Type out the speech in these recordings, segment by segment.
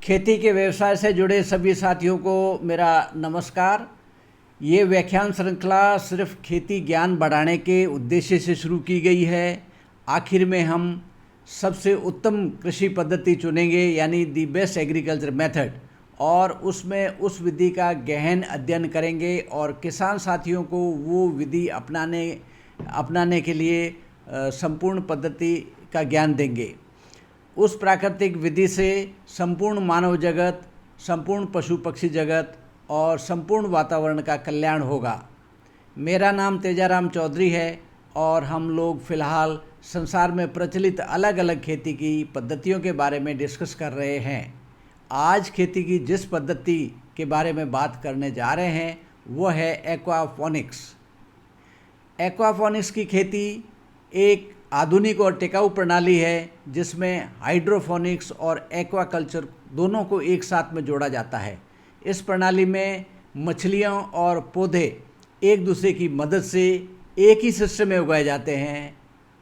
खेती के व्यवसाय से जुड़े सभी साथियों को मेरा नमस्कार। ये व्याख्यान श्रृंखला सिर्फ खेती ज्ञान बढ़ाने के उद्देश्य से शुरू की गई है। आखिर में हम सबसे उत्तम कृषि पद्धति चुनेंगे, यानी दी बेस्ट एग्रीकल्चर मेथड, और उसमें उस विधि का गहन अध्ययन करेंगे और किसान साथियों को वो विधि अपनाने के लिए संपूर्ण पद्धति का ज्ञान देंगे। उस प्राकृतिक विधि से संपूर्ण मानव जगत, संपूर्ण पशु पक्षी जगत और संपूर्ण वातावरण का कल्याण होगा। मेरा नाम तेजाराम चौधरी है और हम लोग फ़िलहाल संसार में प्रचलित अलग अलग खेती की पद्धतियों के बारे में डिस्कस कर रहे हैं। आज खेती की जिस पद्धति के बारे में बात करने जा रहे हैं वह है एक्वाफोनिक्स। एक्वाफोनिक्स की खेती एक आधुनिक और टिकाऊ प्रणाली है जिसमें हाइड्रोफोनिक्स और एक्वाकल्चर दोनों को एक साथ में जोड़ा जाता है। इस प्रणाली में मछलियाँ और पौधे एक दूसरे की मदद से एक ही सिस्टम में उगाए जाते हैं।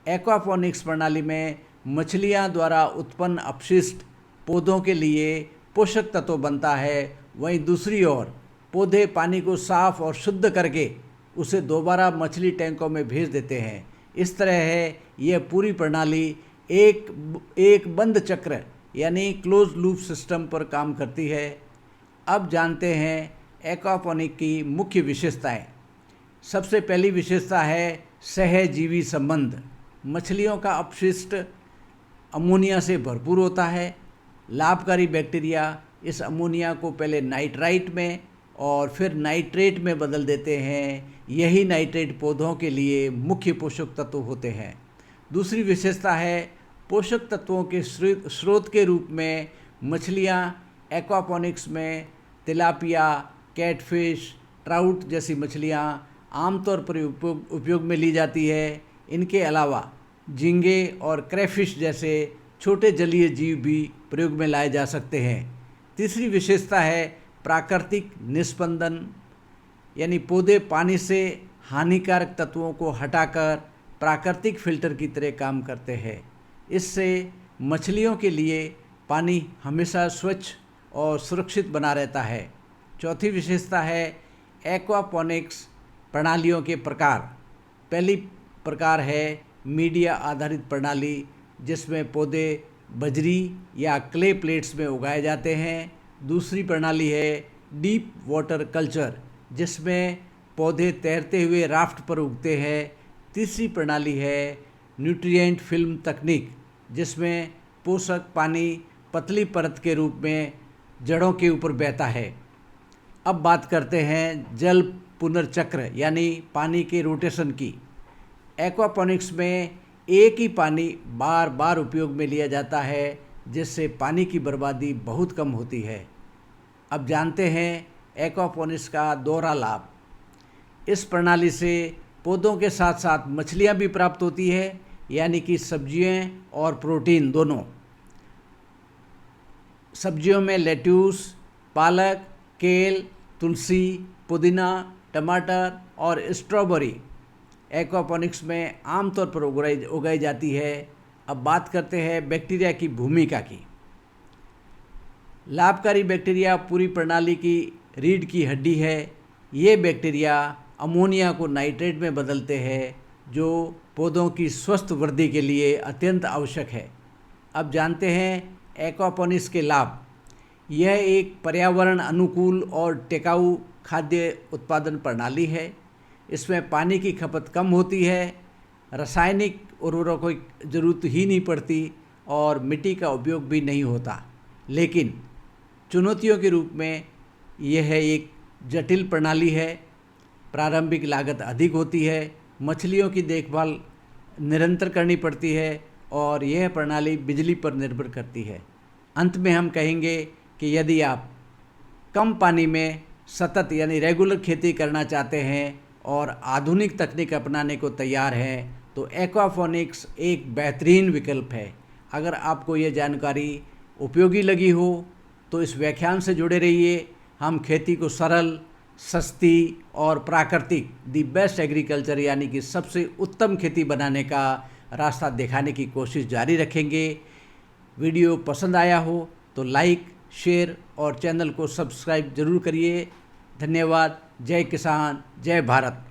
एक्वाफोनिक्स प्रणाली में मछलियाँ द्वारा उत्पन्न अपशिष्ट पौधों के लिए पोषक तत्व बनता है, वहीं दूसरी ओर पौधे पानी को साफ और शुद्ध करके उसे दोबारा मछली टैंकों में भेज देते हैं। इस तरह है यह पूरी प्रणाली एक बंद चक्र यानी क्लोज लूप सिस्टम पर काम करती है। अब जानते हैं एक्वापोनिक की मुख्य विशेषताएं। सबसे पहली विशेषता है सहजीवी संबंध। मछलियों का अपशिष्ट अमोनिया से भरपूर होता है। लाभकारी बैक्टीरिया इस अमोनिया को पहले नाइट्राइट में और फिर नाइट्रेट में बदल देते हैं। यही नाइट्रेट पौधों के लिए मुख्य पोषक तत्व होते हैं। दूसरी विशेषता है पोषक तत्वों के स्रोत के रूप में मछलियाँ एक्वापोनिक्स में तिलापिया, कैटफिश, ट्राउट जैसी मछलियाँ आमतौर पर उपयोग में ली जाती है। इनके अलावा झींगे और क्रेफिश जैसे छोटे जलीय जीव भी प्रयोग में लाए जा सकते हैं। तीसरी विशेषता है प्राकृतिक निस्पंदन, यानी पौधे पानी से हानिकारक तत्वों को हटाकर प्राकृतिक फिल्टर की तरह काम करते हैं। इससे मछलियों के लिए पानी हमेशा स्वच्छ और सुरक्षित बना रहता है। चौथी विशेषता है एक्वापोनिक्स प्रणालियों के प्रकार। पहली प्रकार है मीडिया आधारित प्रणाली, जिसमें पौधे बजरी या क्ले प्लेट्स में उगाए जाते हैं। दूसरी प्रणाली है डीप वाटर कल्चर, जिसमें पौधे तैरते हुए राफ्ट पर उगते हैं। तीसरी प्रणाली है न्यूट्रिएंट फिल्म तकनीक, जिसमें पोषक पानी पतली परत के रूप में जड़ों के ऊपर बहता है। अब बात करते हैं जल पुनर्चक्र यानी पानी के रोटेशन की। एक्वापोनिक्स में एक ही पानी बार बार उपयोग में लिया जाता है, जिससे पानी की बर्बादी बहुत कम होती है। अब जानते हैं एक्वापोनिक्स का दोहरा लाभ। इस प्रणाली से पौधों के साथ साथ मछलियाँ भी प्राप्त होती है, यानी कि सब्जियाँ और प्रोटीन दोनों। सब्जियों में लेट्यूस, पालक, केल, तुलसी, पुदीना, टमाटर और स्ट्रॉबेरी एक्वापोनिक्स में आमतौर पर उगाई जाती है। अब बात करते हैं बैक्टीरिया की भूमिका की। लाभकारी बैक्टीरिया पूरी प्रणाली की रीढ़ की हड्डी है। ये बैक्टीरिया अमोनिया को नाइट्रेट में बदलते हैं, जो पौधों की स्वस्थ वृद्धि के लिए अत्यंत आवश्यक है। अब जानते हैं एक्वापोनिक्स के लाभ। यह एक पर्यावरण अनुकूल और टिकाऊ खाद्य उत्पादन प्रणाली है। इसमें पानी की खपत कम होती है, रासायनिक उर्वरकों की जरूरत ही नहीं पड़ती और मिट्टी का उपयोग भी नहीं होता। लेकिन चुनौतियों के रूप में यह एक जटिल प्रणाली है। प्रारंभिक लागत अधिक होती है, मछलियों की देखभाल निरंतर करनी पड़ती है और यह प्रणाली बिजली पर निर्भर करती है। अंत में हम कहेंगे कि यदि आप कम पानी में सतत यानी रेगुलर खेती करना चाहते हैं और आधुनिक तकनीक अपनाने को तैयार हैं तो एक्वाफोनिक्स एक बेहतरीन विकल्प है। अगर आपको ये जानकारी उपयोगी लगी हो तो इस व्याख्यान से जुड़े रहिए। हम खेती को सरल, सस्ती और प्राकृतिक दी बेस्ट एग्रीकल्चर यानी कि सबसे उत्तम खेती बनाने का रास्ता दिखाने की कोशिश जारी रखेंगे। वीडियो पसंद आया हो तो लाइक, शेयर और चैनल को सब्सक्राइब जरूर करिए। धन्यवाद। जय किसान, जय भारत।